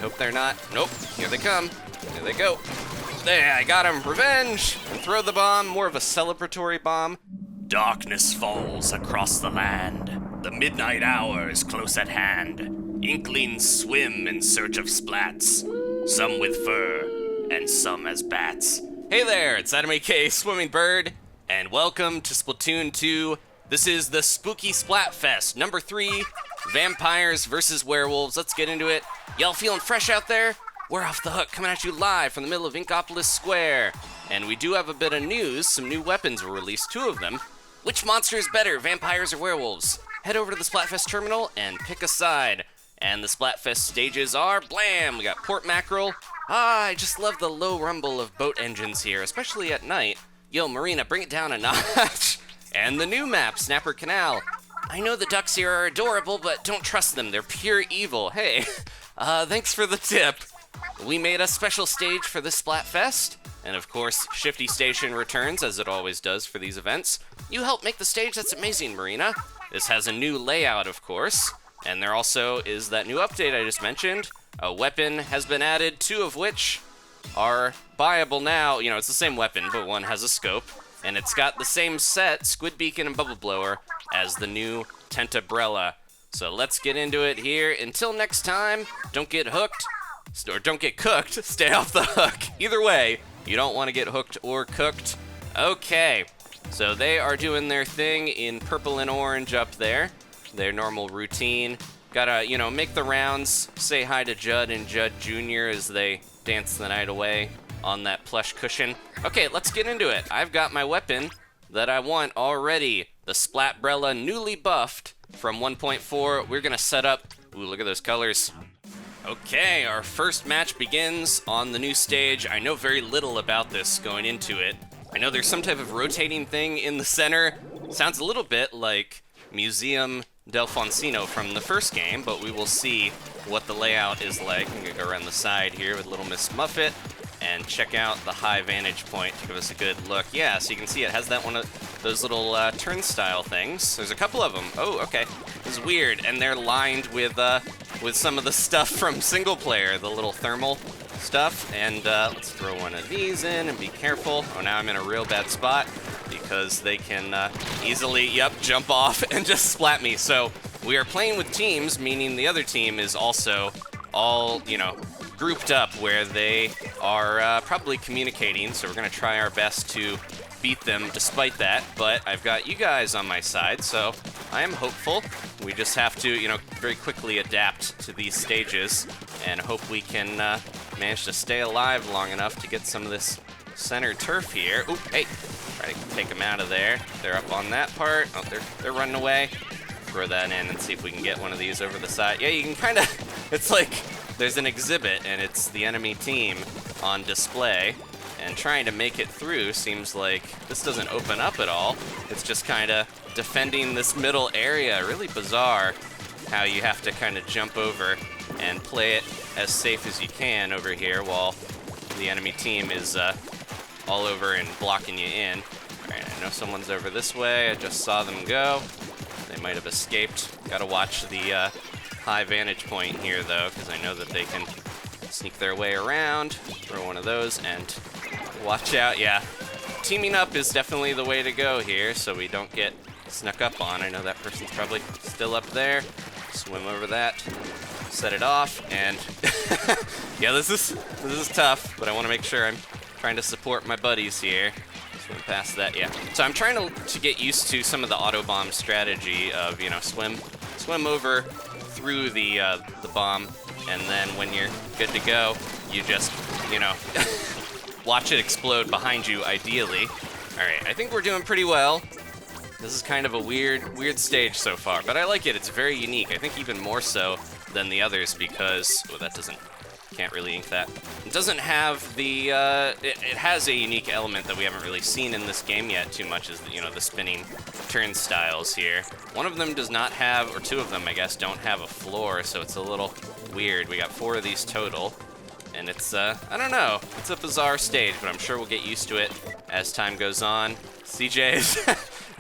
hope they're not. Nope, here they come. Here they go. There, I got him. Revenge! And throw the bomb, more of a celebratory bomb. Darkness falls across the land. The midnight hour is close at hand. Inklings swim in search of splats. Some with fur, and some as bats. Hey there, it's Anime K Swimming Bird, and welcome to Splatoon 2. This is the Spooky Splatfest, number 3, Vampires versus Werewolves. Let's get into it. Y'all feeling fresh out there? We're off the hook, coming at you live from the middle of Inkopolis Square. And we do have a bit of news. Some new weapons were released, 2 of them. Which monster is better, vampires or werewolves? Head over to the Splatfest terminal and pick a side. And the Splatfest stages are blam! We got Port Mackerel. I just love the low rumble of boat engines here, especially at night. Yo, Marina, bring it down a notch. And the new map, Snapper Canal. I know the ducks here are adorable, but don't trust them. They're pure evil. Hey, thanks for the tip. We made a special stage for this Splatfest. And of course, Shifty Station returns, as it always does for these events. You helped make the stage, that's amazing, Marina. This has a new layout, of course. And there also is that new update I just mentioned. A weapon has been added, 2 of which are buyable now. You know, it's the same weapon, but one has a scope. And it's got the same set, Squid Beacon and Bubble Blower, as the new Brella. So let's get into it here. Until next time, don't get hooked, or don't get cooked. Stay off the hook. Either way, you don't want to get hooked or cooked. Okay, so they are doing their thing in purple and orange up there. Their normal routine. Gotta, you know, make the rounds, say hi to Judd and Judd Jr. as they dance the night away on that plush cushion. Okay, let's get into it. I've got my weapon that I want already. The Splat Brella, newly buffed from 1.4. We're gonna set up, ooh, look at those colors. Okay, our first match begins on the new stage. I know very little about this going into it. I know there's some type of rotating thing in the center. Sounds a little bit like Museum Delfonsino from the first game, but we will see what the layout is like. I'm gonna go around the side here with little Miss Muffet and check out the high vantage point to give us a good look. Yeah, so you can see it has that one of those little turnstile things. There's a couple of them. Oh, okay. This is weird, and they're lined with some of the stuff from single player, the little thermal stuff. And let's throw one of these in and be careful. Oh, now I'm in a real bad spot because they can easily, jump off and just splat me. So we are playing with teams, meaning the other team is also all, you know, grouped up where they are probably communicating. So we're gonna try our best to beat them despite that, but I've got you guys on my side, so I am hopeful. We just have to, you know, very quickly adapt to these stages and hope we can manage to stay alive long enough to get some of this center turf here. Oop, hey, try to take them out of there. They're up on that part. Oh, they're running away. Throw that in and see if we can get one of these over the side. Yeah, you can kind of, it's like there's an exhibit and it's the enemy team on display. And trying to make it through seems like this doesn't open up at all. It's just kind of defending this middle area. Really bizarre how you have to kind of jump over and play it as safe as you can over here while the enemy team is all over and blocking you in. All right, I know someone's over this way. I just saw them go. They might have escaped. Gotta watch the high vantage point here though, because I know that they can sneak their way around. Throw one of those and watch out, yeah. Teaming up is definitely the way to go here so we don't get snuck up on. I know that person's probably still up there. Swim over that, set it off, and yeah, this is tough, but I want to make sure I'm trying to support my buddies here. Swim past that, yeah. So I'm trying to get used to some of the auto bomb strategy of, you know, swim over through the bomb, and then when you're good to go, you just, you know, watch it explode behind you, ideally. All right, I think we're doing pretty well. This is kind of a weird stage so far, but I like it. It's very unique. I think even more so than the others because, well, can't really ink that. It doesn't have the, it has a unique element that we haven't really seen in this game yet too much, is, you know, the spinning turnstiles here. One of them does not have, or 2 of them, I guess, don't have a floor, so it's a little weird. We got 4 of these total. And it's, I don't know, it's a bizarre stage, but I'm sure we'll get used to it as time goes on. CJ is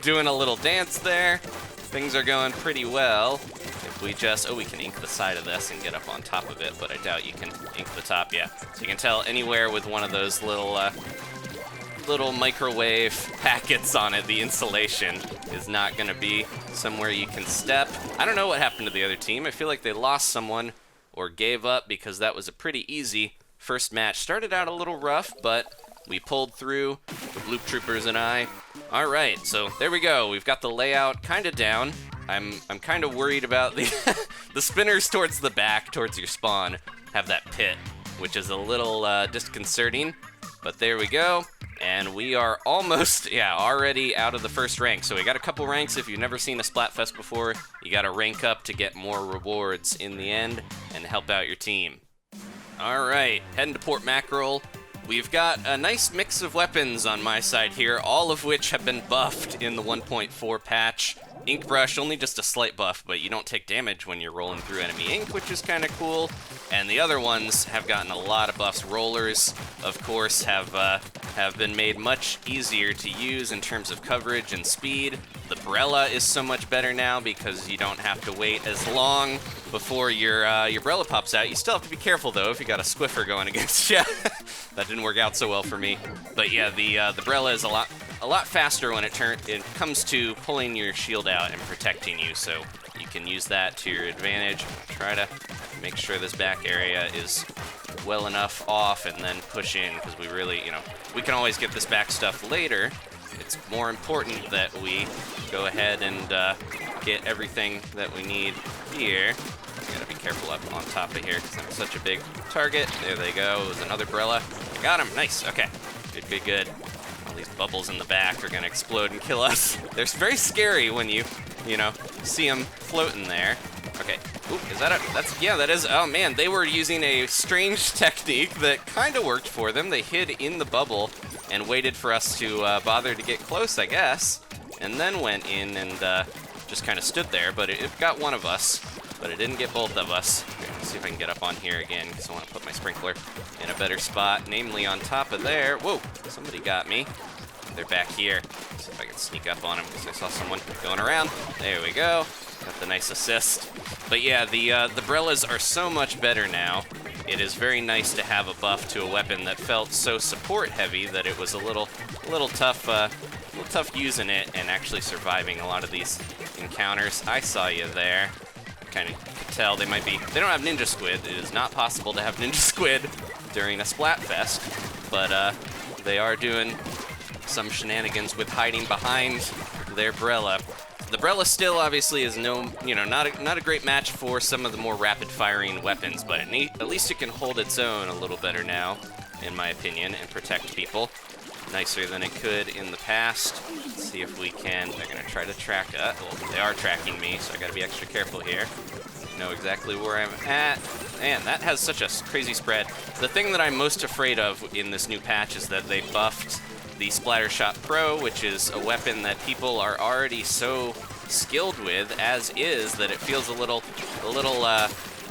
doing a little dance there. Things are going pretty well. They've we just... Oh, we can ink the side of this and get up on top of it, but I doubt you can ink the top, yeah. So you can tell anywhere with one of those little microwave packets on it, the insulation is not going to be somewhere you can step. I don't know what happened to the other team. I feel like they lost someone or gave up because that was a pretty easy first match. Started out a little rough, but we pulled through, the Bloop Troopers and I. All right, so there we go. We've got the layout kind of down. I'm kind of worried about the the spinners towards the back, towards your spawn, have that pit, which is a little disconcerting. But there we go, and we are almost, already out of the first rank. So we got a couple ranks. If you've never seen a Splatfest before, you got to rank up to get more rewards in the end and help out your team. All right, heading to Port Mackerel. We've got a nice mix of weapons on my side here, all of which have been buffed in the 1.4 patch. Inkbrush, only just a slight buff, but you don't take damage when you're rolling through enemy ink, which is kind of cool. And the other ones have gotten a lot of buffs. Rollers, of course, have been made much easier to use in terms of coverage and speed. The Brella is so much better now because you don't have to wait as long before your Brella pops out. You still have to be careful, though, if you got a Squiffer going against you. That didn't work out so well for me. But yeah, the Brella is a lot faster when it comes to pulling your shield out and protecting you, so you can use that to your advantage. Try to make sure this back area is well enough off and then push in, because we really, we can always get this back stuff later. It's more important that we go ahead and get everything that we need here. I gotta be careful up on top of here because I'm such a big target. There they go. It was another Briella. Got him. Nice. Okay. Good. All these bubbles in the back are gonna explode and kill us. They're very scary when you see them floating there. Okay. Ooh, is that that is. Oh man, they were using a strange technique that kind of worked for them. They hid in the bubble and waited for us to bother to get close, I guess, and then went in and just kind of stood there. But it got one of us, but it didn't get both of us. Okay, let's see if I can get up on here again, because I want to put my sprinkler in a better spot, namely on top of there. Whoa, somebody got me. They're back here. Let's see if I can sneak up on them, because I saw someone going around. There we go. Got the nice assist. But yeah, the Briellas are so much better now. It is very nice to have a buff to a weapon that felt so support heavy that it was a little tough using it and actually surviving a lot of these encounters. I saw you there. Kind of could tell they don't have Ninja Squid. It is not possible to have Ninja Squid during a Splatfest, but they are doing some shenanigans with hiding behind their Briella. The Briella still obviously is not a great match for some of the more rapid-firing weapons, but at least it can hold its own a little better now, in my opinion, and protect people nicer than it could in the past. Let's see if we can. They're gonna try to track. Well, they are tracking me, so I gotta be extra careful here. Know exactly where I'm at. Man, that has such a crazy spread. The thing that I'm most afraid of in this new patch is that they buffed the Splattershot Pro, which is a weapon that people are already so skilled with as is that it feels a little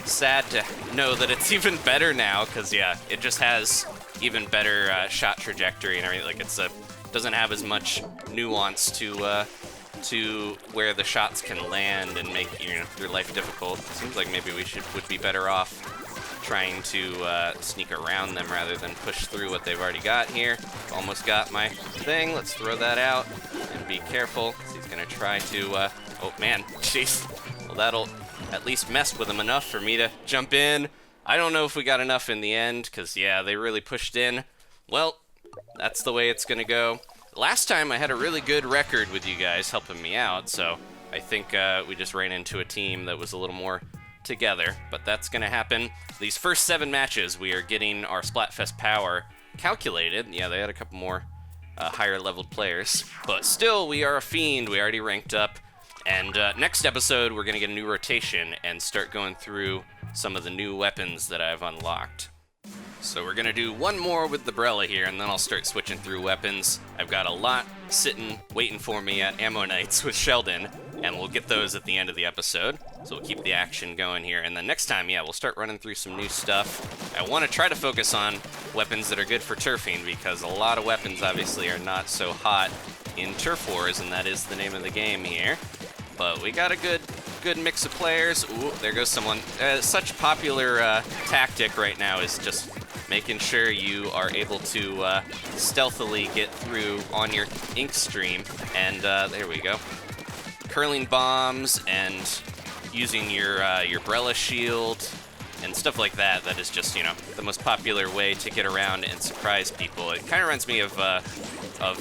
sad to know that it's even better now, because yeah, it just has even better shot trajectory and everything. Like doesn't have as much nuance to where the shots can land and make your life difficult. It seems like maybe we would be better off trying to sneak around them rather than push through what they've already got here. Almost got my thing. Let's throw that out and be careful. He's gonna try to. Oh man, jeez. Well, that'll at least mess with him enough for me to jump in. I don't know if we got enough in the end, because yeah, they really pushed in. Well, that's the way it's gonna go. Last time I had a really good record with you guys helping me out, so I think we just ran into a team that was a little more together, but that's gonna happen. These first 7 matches, we are getting our Splatfest power calculated. Yeah, they had a couple more higher leveled players, but still, we are a fiend. We already ranked up, and next episode, we're gonna get a new rotation and start going through some of the new weapons that I've unlocked. So we're gonna do one more with the Briella here, and then I'll start switching through weapons. I've got a lot sitting, waiting for me at Ammo Nights with Sheldon, and we'll get those at the end of the episode. So we'll keep the action going here, and then next time, yeah, we'll start running through some new stuff. I want to try to focus on weapons that are good for turfing, because a lot of weapons obviously are not so hot in turf wars, and that is the name of the game here. But we got a good good mix of players. Ooh, there goes someone. Such popular tactic right now is just making sure you are able to stealthily get through on your ink stream. And there we go. Curling bombs and using your Briella shield and stuff like that. That is just, you know, the most popular way to get around and surprise people. It kind of reminds me of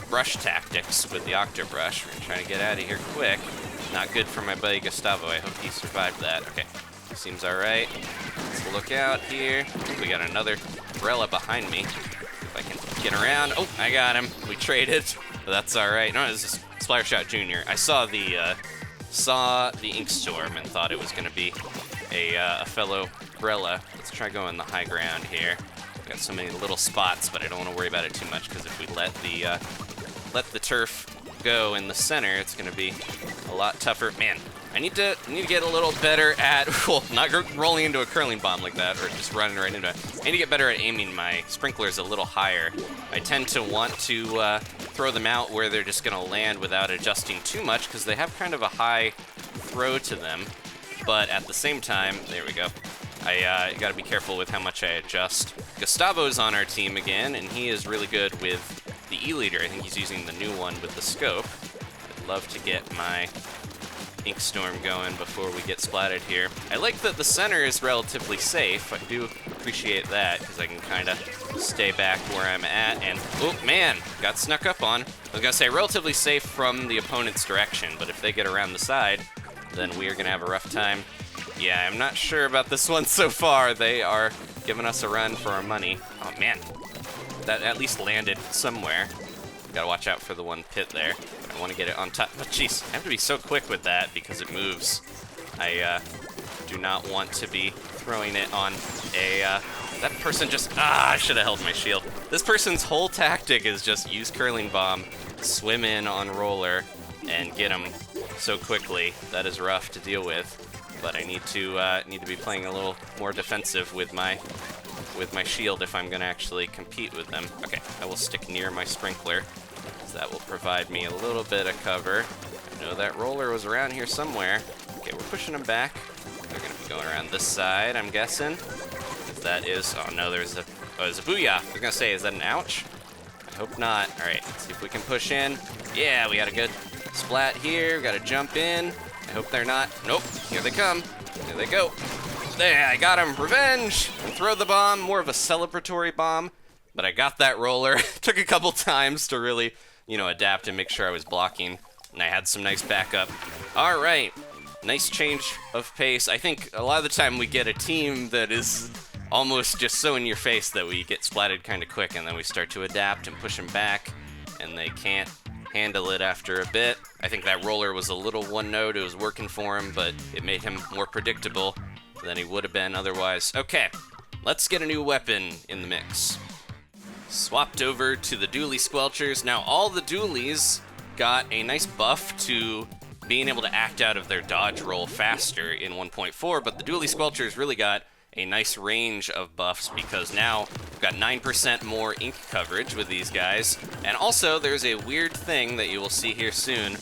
brush tactics with the Octobrush. We're trying to get out of here quick. Not good for my buddy Gustavo. I hope he survived that. Okay, seems all right. Let's look out here. We got another Briella behind me. If I can get around. Oh, I got him. We traded, but that's all right. No, this is Splattershot Jr. I saw the Ink Storm and thought it was going to be a fellow Briella. Let's try going the high ground here. We've got so many little spots, but I don't want to worry about it too much because if we let the turf go in the center, it's going to be a lot tougher. Man, I need to get a little better at, well, not rolling into a curling bomb like that or just running right into it. I need to get better at aiming my sprinklers a little higher. I tend to want to throw them out where they're just going to land without adjusting too much because they have kind of a high throw to them. But at the same time, there we go. I got to be careful with how much I adjust. Gustavo's on our team again, and he is really good with the E-Leader. I think he's using the new one with the scope. I'd love to get my Ink Storm going before we get splatted here. I like that the center is relatively safe. I do appreciate that because I can kind of stay back where I'm at. And, oh man, got snuck up on. I was going to say relatively safe from the opponent's direction, but if they get around the side, then we are going to have a rough time. Yeah, I'm not sure about this one so far. They are giving us a run for our money. Oh man, that at least landed somewhere. Gotta watch out for the one pit there. I want to get it on top. But jeez, I have to be so quick with that because it moves. I do not want to be throwing it on a... that person just... I should have held my shield. This person's whole tactic is just use curling bomb, swim in on roller, and get him so quickly. That is rough to deal with. But I need to be playing a little more defensive with my shield if I'm going to actually compete with them. Okay, I will stick near my sprinkler, because that will provide me a little bit of cover. I know that roller was around here somewhere. Okay, we're pushing them back. They're going to be going around this side, I'm guessing. If that is... Oh, no, there's a booyah. I was going to say, is that an ouch? I hope not. All right, let's see if we can push in. Yeah, we got a good splat here. We got to jump in. I hope they're not. Nope, here they come. Here they go. There, I got him. Revenge! Throw the bomb, more of a celebratory bomb, but I got that roller. Took a couple times to really, you know, adapt and make sure I was blocking, and I had some nice backup. All right, nice change of pace. I think a lot of the time we get a team that is almost just so in your face that we get splatted kind of quick, and then we start to adapt and push them back, and they can't handle it after a bit. I think that roller was a little one note. It was working for him, but it made him more predictable than he would have been otherwise. Okay, let's get a new weapon in the mix. Swapped over to the Dooley Squelchers. Now all the Doolies got a nice buff to being able to act out of their dodge roll faster in 1.4, but the Dooley Squelchers really got a nice range of buffs because now we've got 9% more ink coverage with these guys. And also there's a weird thing that you will see here soon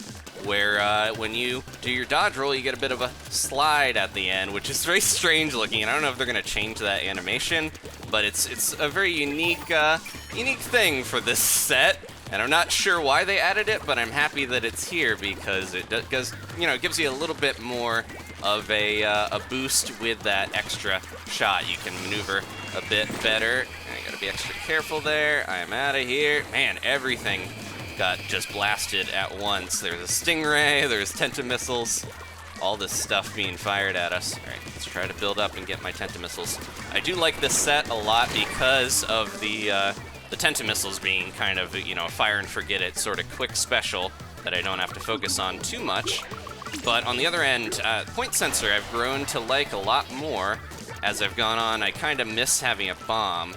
where when you do your dodge roll, you get a bit of a slide at the end, which is very strange looking. And I don't know if they're going to change that animation, but it's a very unique thing for this set. And I'm not sure why they added it, but I'm happy that it's here because it does, you know, it gives you a little bit more of a boost with that extra shot. You can maneuver a bit better. I gotta be extra careful there. I am out of here. Man, everything got just blasted at once. There's a stingray, there's tentamissiles, all this stuff being fired at us. All right, let's try to build up and get my tentamissiles. I do like this set a lot because of the tentamissiles being kind of, you know, a fire and forget it sort of quick special that I don't have to focus on too much. But on the other end, point sensor I've grown to like a lot more as I've gone on. I kind of miss having a bomb,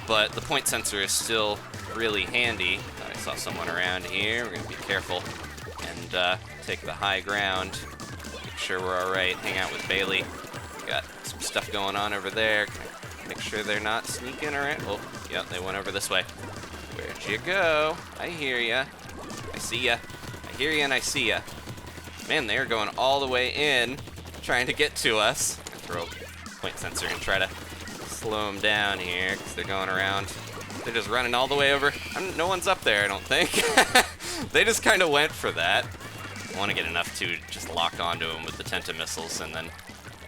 but the point sensor is still really handy. I saw someone around here. We're going to be careful and take the high ground. Make sure we're all right. Hang out with Bailey. Got some stuff going on over there. Make sure they're not sneaking around. Oh, yep, they went over this way. Where'd you go? I hear ya. I see ya. I hear ya and I see ya. Man, they are going all the way in. trying to get to us. Throw a point sensor and try to slow them down here because they're going around. They're just running all the way over. No one's up there, I don't think. They just kind of went for that. I want to get enough to just lock onto them with the Tentamissiles, and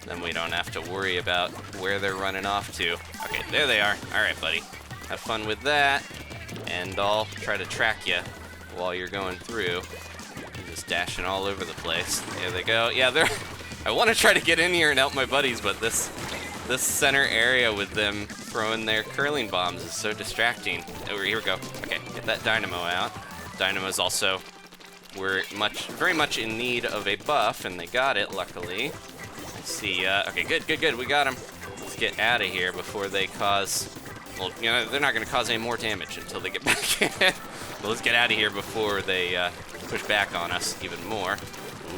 then we don't have to worry about where they're running off to. Okay, there they are. All right, buddy. Have fun with that, and I'll try to track you while you're going through. You're just dashing all over the place. There they go. Yeah, they're... I want to try to get in here and help my buddies, but this center area with them throwing their curling bombs is so distracting. Oh, here we go. Okay, get that dynamo out. Dynamo's also... We're very much in need of a buff, and they got it, luckily. I see, okay, good, we got them. Let's get out of here before they cause, well, you know, they're not going to cause any more damage until they get back in. But let's get out of here before they push back on us even more.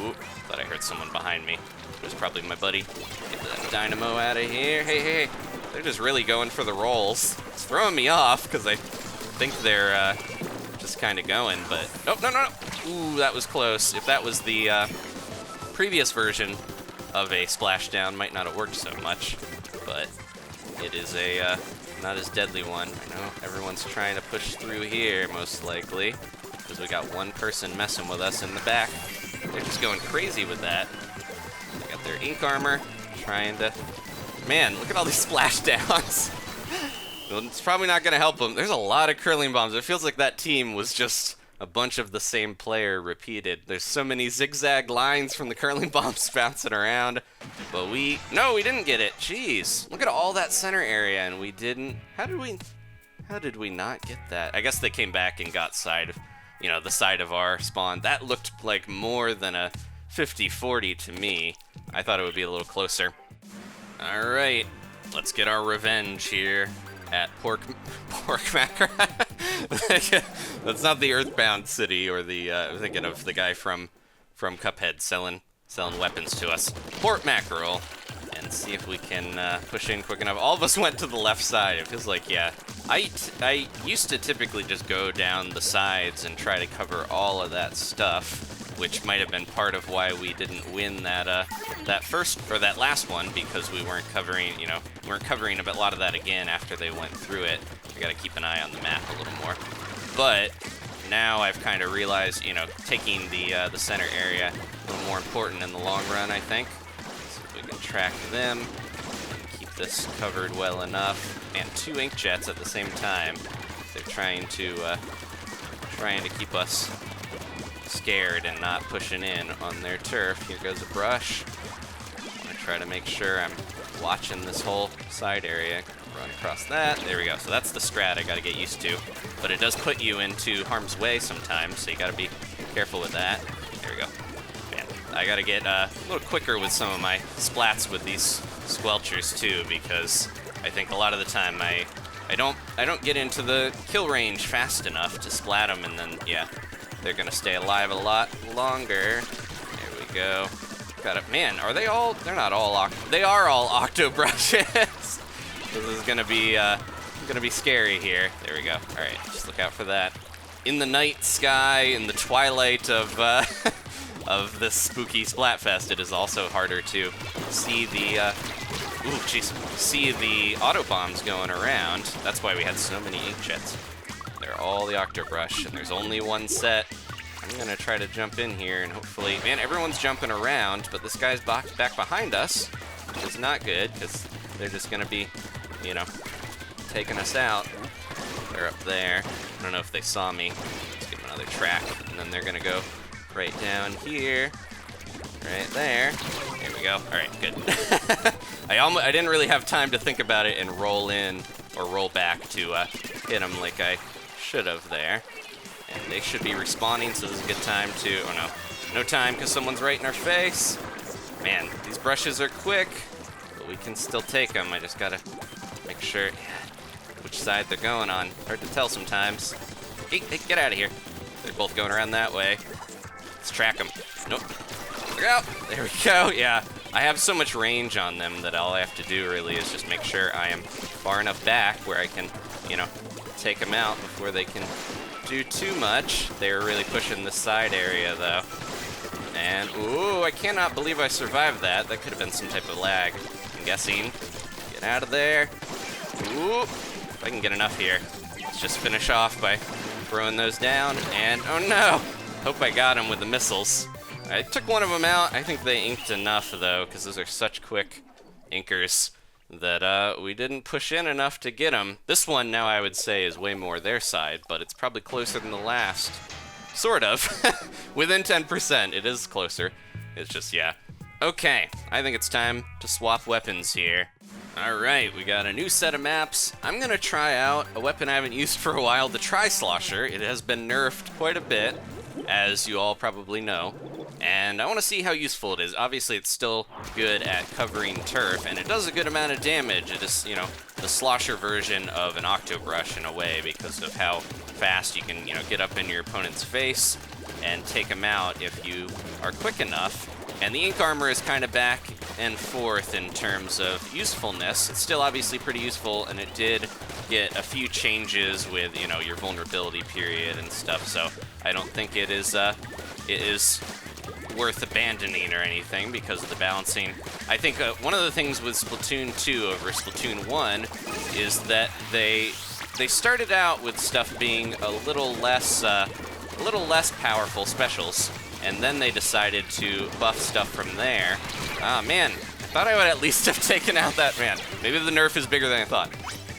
Ooh, thought I heard someone behind me. It was probably my buddy. Get that dynamo out of here. Hey, they're just really going for the rolls. It's throwing me off, because I think they're, just kind of going, but... Oh, no. Ooh, that was close. If that was the previous version of a splashdown, might not have worked so much, but it is a not as deadly one. I know everyone's trying to push through here, most likely, because we got one person messing with us in the back. They're just going crazy with that. They got their ink armor, trying to... Man, look at all these splashdowns. It's probably not going to help them. There's a lot of curling bombs. It feels like that team was just a bunch of the same player repeated. There's so many zigzag lines from the curling bombs bouncing around. But no, we didn't get it. Jeez. Look at all that center area, and we didn't. How did we not get that? I guess they came back and got the side of our spawn. That looked like more than a 50-40 to me. I thought it would be a little closer. All right, let's get our revenge here at Pork Mackerel. That's not the Earthbound city, or the I'm thinking of the guy from Cuphead selling weapons to us. Port Mackerel, and see if we can push in quick enough. All of us went to the left side. It feels like, yeah. I used to typically just go down the sides and try to cover all of that stuff, which might have been part of why we didn't win that last one, because we weren't covering a lot of that again after they went through it. We got to keep an eye on the map a little more. But now I've kind of realized, taking the center area a little more important in the long run, I think. So if we can track them, and keep this covered well enough, and 2 ink jets at the same time. They're trying to keep us scared and not pushing in on their turf. Here goes a brush. I'm gonna try to make sure I'm watching this whole side area. Run across that. There we go. So that's the strat I gotta get used to. But it does put you into harm's way sometimes, so you gotta be careful with that. There we go. Man, I gotta get a little quicker with some of my splats with these squelchers too, because I think a lot of the time I don't get into the kill range fast enough to splat them, and then, yeah, they're gonna stay alive a lot longer. There we go. Got it. Man, are they all? They're not all. They are all Octobrushes. This is gonna be scary here. There we go. All right, just look out for that. In the night sky, in the twilight of of this spooky Splatfest, it is also harder to see the see the auto bombs going around. That's why we had so many ink jets. They're all the Octobrush, and there's only one set. I'm gonna try to jump in here, and hopefully, man, everyone's jumping around, but this guy's back behind us, which is not good, because they're just gonna be, taking us out. They're up there. I don't know if they saw me. Let's give them another track, and then they're gonna go right down here, right there. There we go. All right, good. I didn't really have time to think about it and roll in or roll back to hit them like I should have there. And they should be respawning, so this is a good time to... Oh, no. No time, because someone's right in our face. Man, these brushes are quick, but we can still take them. I just gotta make sure which side they're going on. Hard to tell sometimes. Hey, get out of here. They're both going around that way. Let's track them. Nope. Look out. There we go. Yeah, I have so much range on them that all I have to do really is just make sure I am far enough back where I can, take them out before they can do too much. They were really pushing the side area, though. And, ooh, I cannot believe I survived that. That could have been some type of lag, I'm guessing. Get out of there. Ooh, if I can get enough here. Let's just finish off by throwing those down. And, oh no! Hope I got him with the missiles. I took one of them out. I think they inked enough, though, because those are such quick inkers that we didn't push in enough to get them. This one, now I would say, is way more their side, but it's probably closer than the last. Sort of. Within 10%. It is closer. It's just, yeah. Okay, I think it's time to swap weapons here. Alright, we got a new set of maps. I'm gonna try out a weapon I haven't used for a while, the Tri-Slosher. It has been nerfed quite a bit, as you all probably know. And I want to see how useful it is. Obviously, it's still good at covering turf, and it does a good amount of damage. It is, you know, the slosher version of an Octobrush in a way, because of how fast you can, you know, get up in your opponent's face and take them out if you are quick enough. And the Ink Armor is kind of back and forth in terms of usefulness. It's still obviously pretty useful, and it did get a few changes with, you know, your vulnerability period and stuff, so I don't think it is worth abandoning or anything because of the balancing. I think one of the things with Splatoon 2 over Splatoon 1 is that they started out with stuff being a little less powerful specials, and then they decided to buff stuff from there. Ah, man, I thought I would at least have taken out that man. Maybe the nerf is bigger than I thought.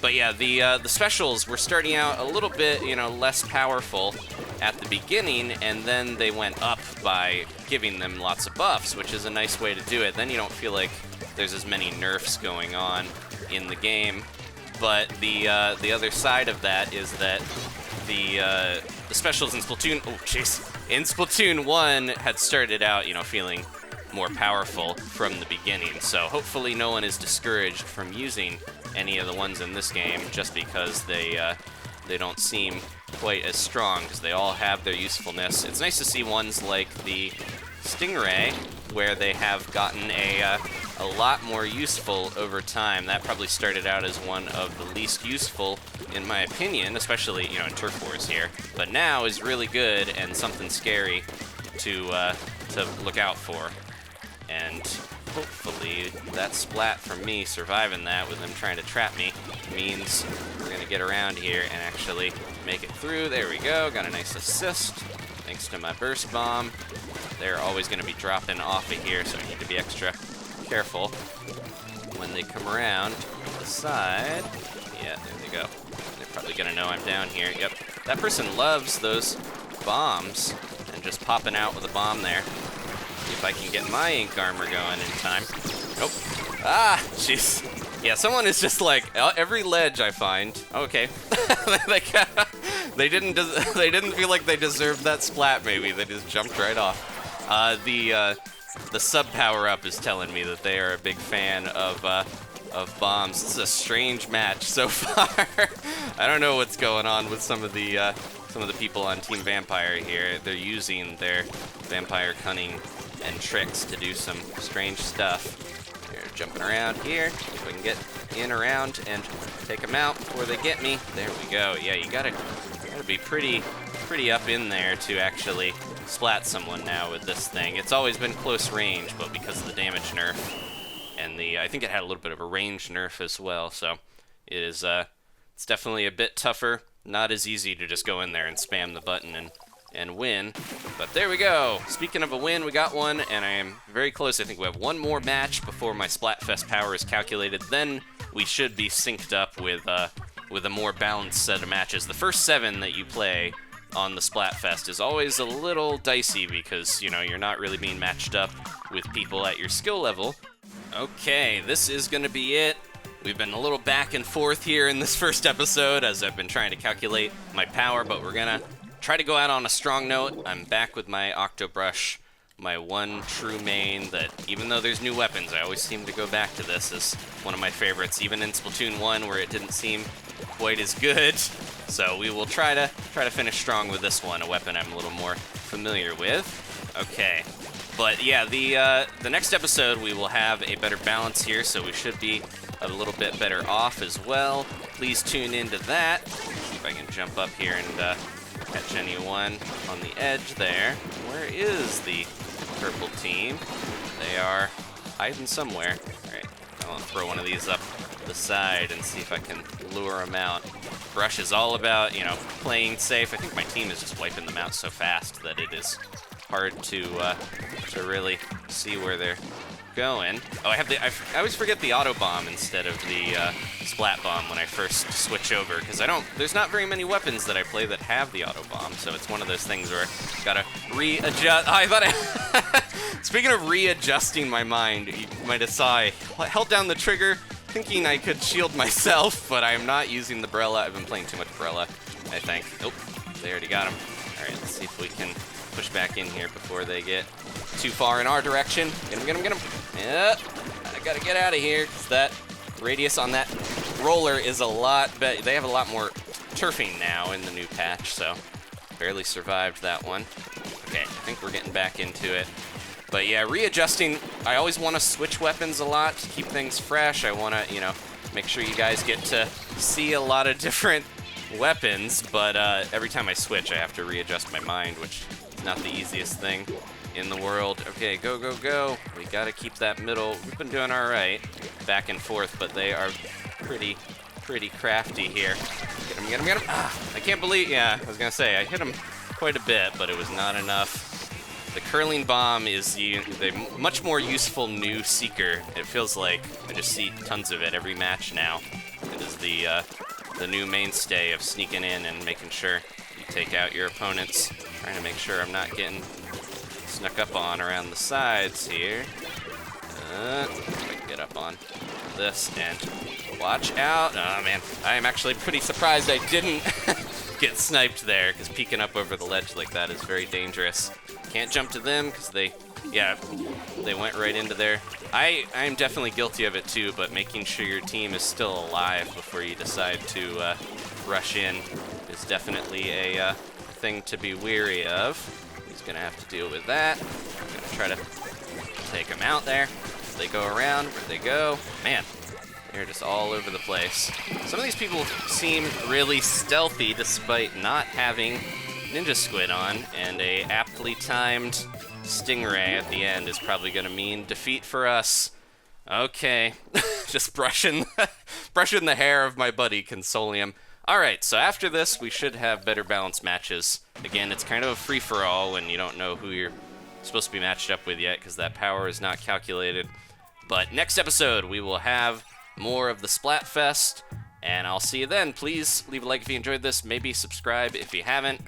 But yeah, the specials were starting out a little bit, you know, less powerful at the beginning, and then they went up by giving them lots of buffs, which is a nice way to do it. Then you don't feel like there's as many nerfs going on in the game. But the other side of that is that the specials in Splatoon, in Splatoon 1 had started out, you know, feeling more powerful from the beginning. So hopefully no one is discouraged from using any of the ones in this game just because they don't seem quite as strong, because they all have their usefulness. It's nice to see ones like the Stingray, where they have gotten a lot more useful over time. That probably started out as one of the least useful, in my opinion, especially, you know, in Turf Wars here, but now is really good and something scary to look out for. And hopefully that splat from me surviving that with them trying to trap me means we're gonna get around here and actually make it through. There we go, got a nice assist thanks to my burst bomb. They're always gonna be dropping off of here, so I need to be extra careful when they come around the side. Yeah, there they go. They're probably gonna know I'm down here. Yep, that person loves those bombs and just popping out with a bomb there. See if I can get my Ink Armor going in time. Nope. Ah, jeez. Yeah, someone is just like, every ledge I find. Okay. They didn't feel like they deserved that splat, maybe. They just jumped right off. The sub power-up is telling me that they are a big fan of bombs. This is a strange match so far. I don't know what's going on with some of the people on Team Vampire here. They're using their vampire cunning and tricks to do some strange stuff. They're jumping around here. If I can get in around and take them out before they get me. There we go. Yeah, you gotta be pretty up in there to actually splat someone now with this thing. It's always been close range, but because of the damage nerf and I think it had a little bit of a range nerf as well, so it is it's definitely a bit tougher. Not as easy to just go in there and spam the button and win. But there we go. Speaking of a win, we got one, and I am very close. I think we have one more match before my Splatfest power is calculated. Then we should be synced up with a more balanced set of matches. The first 7 that you play on the Splatfest is always a little dicey because, you know, you're not really being matched up with people at your skill level. Okay, this is gonna be it. We've been a little back and forth here in this first episode as I've been trying to calculate my power, but we're gonna try to go out on a strong note. I'm back with my Octobrush, my one true main that, even though there's new weapons, I always seem to go back to this as one of my favorites, even in Splatoon 1 where it didn't seem quite as good. So we will try to finish strong with this one, a weapon I'm a little more familiar with. Okay. But yeah, the next episode we will have a better balance here, so we should be a little bit better off as well. Please tune into that. See if I can jump up here and catch anyone on the edge there. Where is the purple team. They are hiding somewhere. All right, I'll throw one of these up the side and see if I can lure them out. Brush is all about, you know, playing safe. I think my team is just wiping them out so fast that it is hard to really see where they're going. Oh, I always forget the auto bomb instead of the splat bomb when I first switch over, because there's not very many weapons that I play that have the auto bomb, so it's one of those things where I gotta readjust. Speaking of readjusting my mind, you might have saw I held down the trigger thinking I could shield myself, but I'm not using the Briella. I've been playing too much Briella, I think. Nope, they already got him. All right, let's see if we can push back in here before they get too far in our direction. Get him, get him, get him. Yeah, I gotta get out of here, because that radius on that roller is a lot better. They have a lot more turfing now in the new patch, so barely survived that one. Okay, I think we're getting back into it. But yeah, readjusting, I always want to switch weapons a lot to keep things fresh. I want to, you know, make sure you guys get to see a lot of different weapons, but every time I switch, I have to readjust my mind, which is not the easiest thing in the world. Okay, go, go, go. We gotta keep that middle. We've been doing all right back and forth, but they are pretty crafty here. Get him, get him, get him. Ah, I can't believe, yeah, I was gonna say, I hit him quite a bit, but it was not enough. The curling bomb is the much more useful new seeker. It feels like I just see tons of it every match now. It is the new mainstay of sneaking in and making sure you take out your opponents. Trying to make sure I'm not getting snuck up on around the sides here. I can get up on this and watch out. Oh man, I am actually pretty surprised I didn't get sniped there, because peeking up over the ledge like that is very dangerous. Can't jump to them because they went right into there. I'm definitely guilty of it too, but making sure your team is still alive before you decide to rush in is definitely a thing to be weary of. He's gonna have to deal with that. I'm gonna try to take him out there. They go around, where they go. Man, they're just all over the place. Some of these people seem really stealthy despite not having Ninja Squid on, and a aptly timed Stingray at the end is probably gonna mean defeat for us. Okay, just brushing the hair of my buddy, consoling him. All right, so after this, we should have better balanced matches. Again, it's kind of a free-for-all when you don't know who you're supposed to be matched up with yet, because that power is not calculated. But next episode, we will have more of the Splatfest, and I'll see you then. Please leave a like if you enjoyed this, maybe subscribe if you haven't.